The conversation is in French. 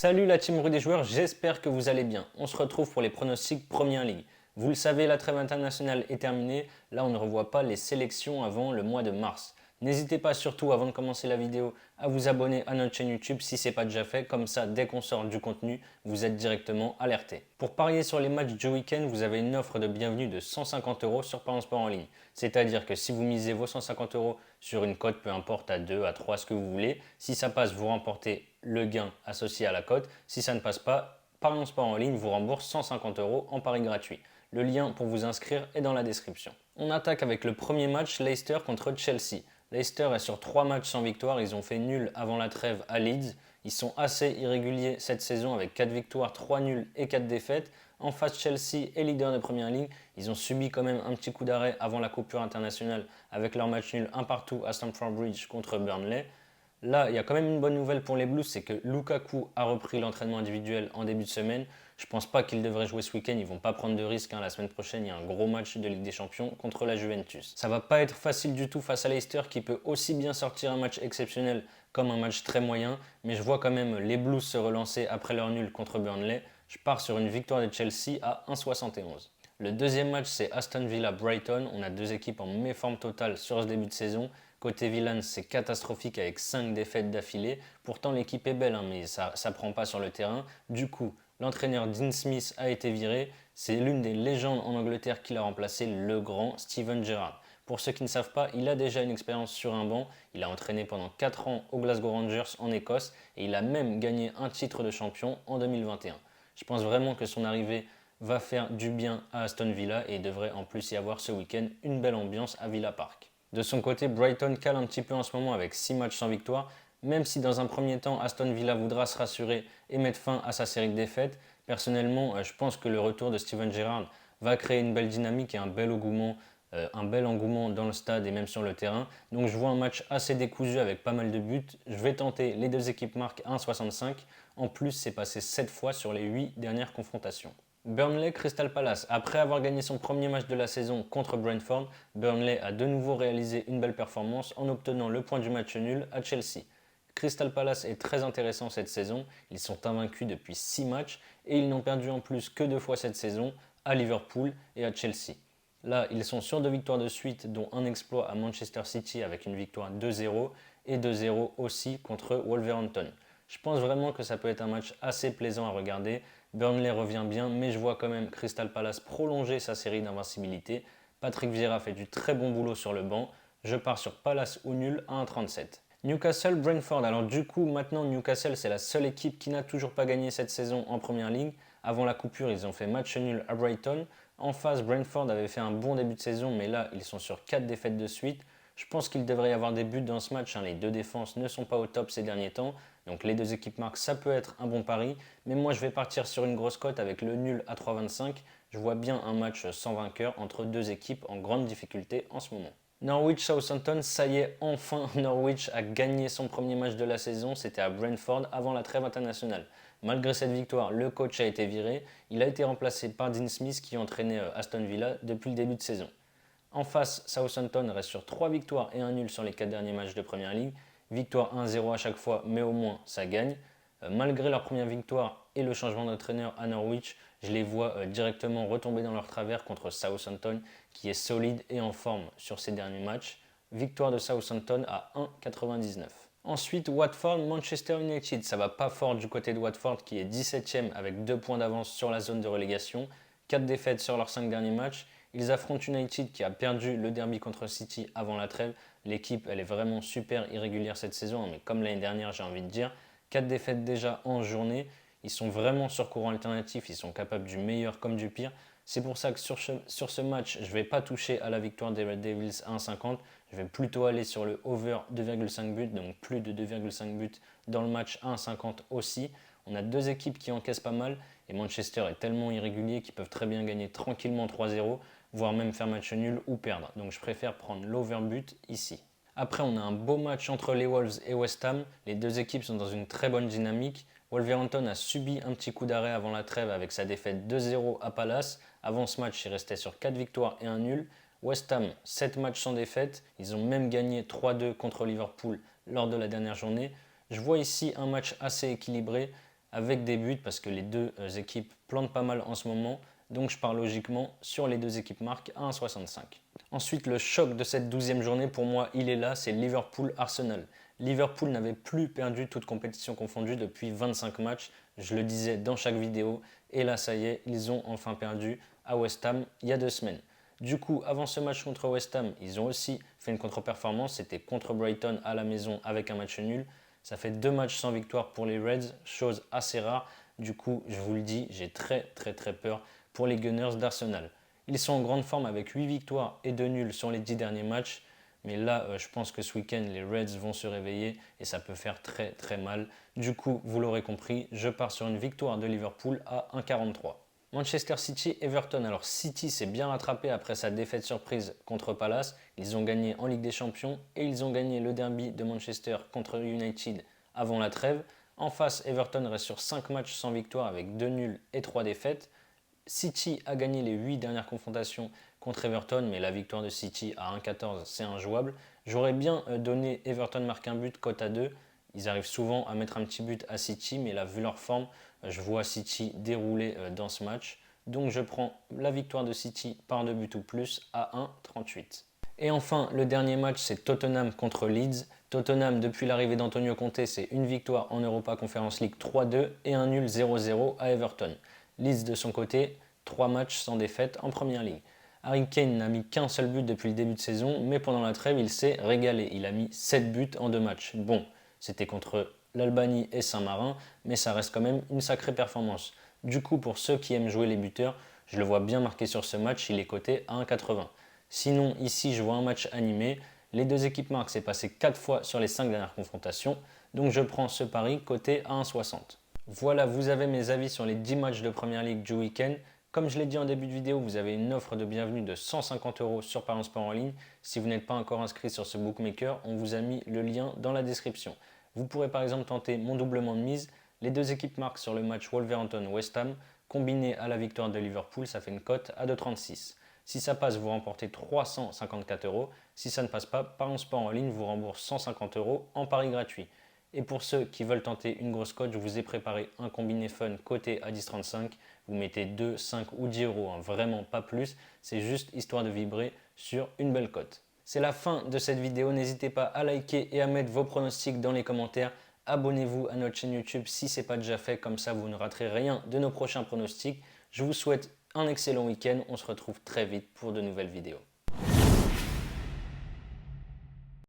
Salut la team rue des joueurs, j'espère que vous allez bien. On se retrouve pour les pronostics Première Ligue. Vous le savez, la trêve internationale est terminée. Là, on ne revoit pas les sélections avant le mois de mars. N'hésitez pas surtout, avant de commencer la vidéo, à vous abonner à notre chaîne YouTube si ce n'est pas déjà fait. Comme ça, dès qu'on sort du contenu, vous êtes directement alerté. Pour parier sur les matchs du week-end, vous avez une offre de bienvenue de 150 € sur Parions Sport en ligne. C'est-à-dire que si vous misez vos 150 € sur une cote, peu importe à 2, à 3, ce que vous voulez, si ça passe, vous remportez le gain associé à la cote. Si ça ne passe pas, Parions Sport en ligne vous rembourse 150 € en pari gratuit. Le lien pour vous inscrire est dans la description. On attaque avec le premier match, Leicester contre Chelsea. Leicester est sur 3 matchs sans victoire, ils ont fait nul avant la trêve à Leeds. Ils sont assez irréguliers cette saison avec 4 victoires, 3 nuls et 4 défaites. En face, Chelsea est leader de Première Ligue. Ils ont subi quand même un petit coup d'arrêt avant la coupure internationale avec leur match nul 1 partout à Stamford Bridge contre Burnley. Là, il y a quand même une bonne nouvelle pour les Blues, c'est que Lukaku a repris l'entraînement individuel en début de semaine. Je ne pense pas qu'il devrait jouer ce week-end, ils ne vont pas prendre de risques. La semaine prochaine, il y a un gros match de Ligue des Champions contre la Juventus. Ça ne va pas être facile du tout face à Leicester qui peut aussi bien sortir un match exceptionnel comme un match très moyen. Mais je vois quand même les Blues se relancer après leur nul contre Burnley. Je pars sur une victoire de Chelsea à 1,71. Le deuxième match, c'est Aston Villa-Brighton. On a deux équipes en méforme totale sur ce début de saison. Côté Villans, c'est catastrophique avec 5 défaites d'affilée. Pourtant, l'équipe est belle, mais ça ne prend pas sur le terrain. Du coup, l'entraîneur Dean Smith a été viré. C'est l'une des légendes en Angleterre qui l'a remplacé, le grand Steven Gerrard. Pour ceux qui ne savent pas, il a déjà une expérience sur un banc. Il a entraîné pendant 4 ans au Glasgow Rangers en Écosse et il a même gagné un titre de champion en 2021. Je pense vraiment que son arrivée va faire du bien à Aston Villa et il devrait en plus y avoir ce week-end une belle ambiance à Villa Park. De son côté, Brighton cale un petit peu en ce moment avec 6 matchs sans victoire. Même si dans un premier temps, Aston Villa voudra se rassurer et mettre fin à sa série de défaites, personnellement, je pense que le retour de Steven Gerrard va créer une belle dynamique et un bel engouement dans le stade et même sur le terrain. Donc je vois un match assez décousu avec pas mal de buts. Je vais tenter les deux équipes marquent 1,65. En plus, c'est passé 7 fois sur les 8 dernières confrontations. Burnley Crystal Palace. Après avoir gagné son premier match de la saison contre Brentford, Burnley a de nouveau réalisé une belle performance en obtenant le point du match nul à Chelsea. Crystal Palace est très intéressant cette saison, ils sont invaincus depuis 6 matchs et ils n'ont perdu en plus que 2 fois cette saison, à Liverpool et à Chelsea. Là, ils sont sur 2 victoires de suite, dont un exploit à Manchester City avec une victoire 2-0 et 2-0 aussi contre Wolverhampton. Je pense vraiment que ça peut être un match assez plaisant à regarder. Burnley revient bien, mais je vois quand même Crystal Palace prolonger sa série d'invincibilité. Patrick Vieira fait du très bon boulot sur le banc. Je pars sur Palace ou nul à 1,37. Newcastle Brentford. Alors du coup, maintenant Newcastle, c'est la seule équipe qui n'a toujours pas gagné cette saison en Première Ligue. Avant la coupure, ils ont fait match nul à Brighton. En face, Brentford avait fait un bon début de saison, mais là, ils sont sur 4 défaites de suite. Je pense qu'il devrait y avoir des buts dans ce match. Les deux défenses ne sont pas au top ces derniers temps. Donc les deux équipes marquent, ça peut être un bon pari. Mais moi, je vais partir sur une grosse cote avec le nul à 3,25. Je vois bien un match sans vainqueur entre deux équipes en grande difficulté en ce moment. Norwich-Southampton, ça y est, enfin Norwich a gagné son premier match de la saison, c'était à Brentford avant la trêve internationale. Malgré cette victoire, le coach a été viré, il a été remplacé par Dean Smith qui entraînait Aston Villa depuis le début de saison. En face, Southampton reste sur 3 victoires et un nul sur les 4 derniers matchs de Première Ligue. Victoire 1-0 à chaque fois, mais au moins ça gagne. Malgré leur première victoire et le changement d'entraîneur à Norwich, je les vois directement retomber dans leur travers contre Southampton qui est solide et en forme sur ces derniers matchs. Victoire de Southampton à 1,99. Ensuite, Watford-Manchester United. Ça va pas fort du côté de Watford qui est 17ème avec 2 points d'avance sur la zone de relégation. 4 défaites sur leurs 5 derniers matchs. Ils affrontent United qui a perdu le derby contre City avant la trêve. L'équipe, elle est vraiment super irrégulière cette saison, mais comme l'année dernière, j'ai envie de dire. 4 défaites déjà en journée. Ils sont vraiment sur courant alternatif, ils sont capables du meilleur comme du pire. C'est pour ça que sur ce match, je ne vais pas toucher à la victoire des Red Devils à 1,50. Je vais plutôt aller sur le over 2,5 buts, donc plus de 2,5 buts dans le match à 1,50 aussi. On a deux équipes qui encaissent pas mal et Manchester est tellement irrégulier qu'ils peuvent très bien gagner tranquillement 3-0, voire même faire match nul ou perdre. Donc je préfère prendre l'over but ici. Après, on a un beau match entre les Wolves et West Ham. Les deux équipes sont dans une très bonne dynamique. Wolverhampton a subi un petit coup d'arrêt avant la trêve avec sa défaite 2-0 à Palace. Avant ce match, il restait sur 4 victoires et un nul. West Ham, 7 matchs sans défaite. Ils ont même gagné 3-2 contre Liverpool lors de la dernière journée. Je vois ici un match assez équilibré. avec des buts parce que les deux équipes plantent pas mal en ce moment. Donc je pars logiquement sur les deux équipes marques à 1,65. Ensuite, le choc de cette 12e journée, pour moi, il est là, c'est Liverpool-Arsenal. Liverpool n'avait plus perdu toute compétition confondue depuis 25 matchs, je le disais dans chaque vidéo, et là ça y est, ils ont enfin perdu à West Ham il y a 2 semaines. Du coup, avant ce match contre West Ham, ils ont aussi fait une contre-performance, c'était contre Brighton à la maison avec un match nul. Ça fait 2 matchs sans victoire pour les Reds, chose assez rare. Du coup, je vous le dis, j'ai très peur pour les Gunners d'Arsenal. Ils sont en grande forme avec 8 victoires et 2 nuls sur les 10 derniers matchs. Mais là, je pense que ce week-end, les Reds vont se réveiller et ça peut faire très mal. Du coup, vous l'aurez compris, je pars sur une victoire de Liverpool à 1,43. Manchester City, Everton. Alors City s'est bien rattrapé après sa défaite surprise contre Palace. Ils ont gagné en Ligue des Champions et ils ont gagné le derby de Manchester contre United avant la trêve. En face, Everton reste sur 5 matchs sans victoire avec 2 nuls et 3 défaites. City a gagné les 8 dernières confrontations contre Everton, mais la victoire de City à 1,14 c'est injouable. J'aurais bien donné Everton marque un but cote à 2. Ils arrivent souvent à mettre un petit but à City, mais là, vu leur forme, je vois City dérouler dans ce match. Donc je prends la victoire de City par 2 buts ou plus à 1,38. Et enfin, le dernier match, c'est Tottenham contre Leeds. Tottenham, depuis l'arrivée d'Antonio Conte, c'est une victoire en Europa Conference League 3-2 et un nul 0-0 à Everton. Leeds, de son côté, 3 matchs sans défaite en Première Ligue. Harry Kane n'a mis qu'un seul but depuis le début de saison, mais pendant la trêve, il s'est régalé. Il a mis 7 buts en 2 matchs. Bon, c'était contre l'Albanie et Saint-Marin, mais ça reste quand même une sacrée performance. Du coup, pour ceux qui aiment jouer les buteurs, je le vois bien marqué sur ce match, il est coté à 1,80. Sinon, ici, je vois un match animé. Les deux équipes marquent, c'est passé 4 fois sur les 5 dernières confrontations, donc je prends ce pari coté à 1,60. Voilà, vous avez mes avis sur les 10 matchs de Première Ligue du week-end. Comme je l'ai dit en début de vidéo, vous avez une offre de bienvenue de 150 € sur Parions Sport en ligne. Si vous n'êtes pas encore inscrit sur ce bookmaker, on vous a mis le lien dans la description. Vous pourrez par exemple tenter mon doublement de mise. Les deux équipes marquent sur le match Wolverhampton-West Ham. Combiné à la victoire de Liverpool, ça fait une cote à 2,36. Si ça passe, vous remportez 354 €. Si ça ne passe pas, Parions Sport en ligne vous rembourse 150 € en pari gratuit. Et pour ceux qui veulent tenter une grosse cote, je vous ai préparé un combiné fun coté à 10,35. Vous mettez 2, 5 ou 10 €, vraiment pas plus. C'est juste histoire de vibrer sur une belle cote. C'est la fin de cette vidéo. N'hésitez pas à liker et à mettre vos pronostics dans les commentaires. Abonnez-vous à notre chaîne YouTube si ce n'est pas déjà fait. Comme ça, vous ne raterez rien de nos prochains pronostics. Je vous souhaite un excellent week-end. On se retrouve très vite pour de nouvelles vidéos.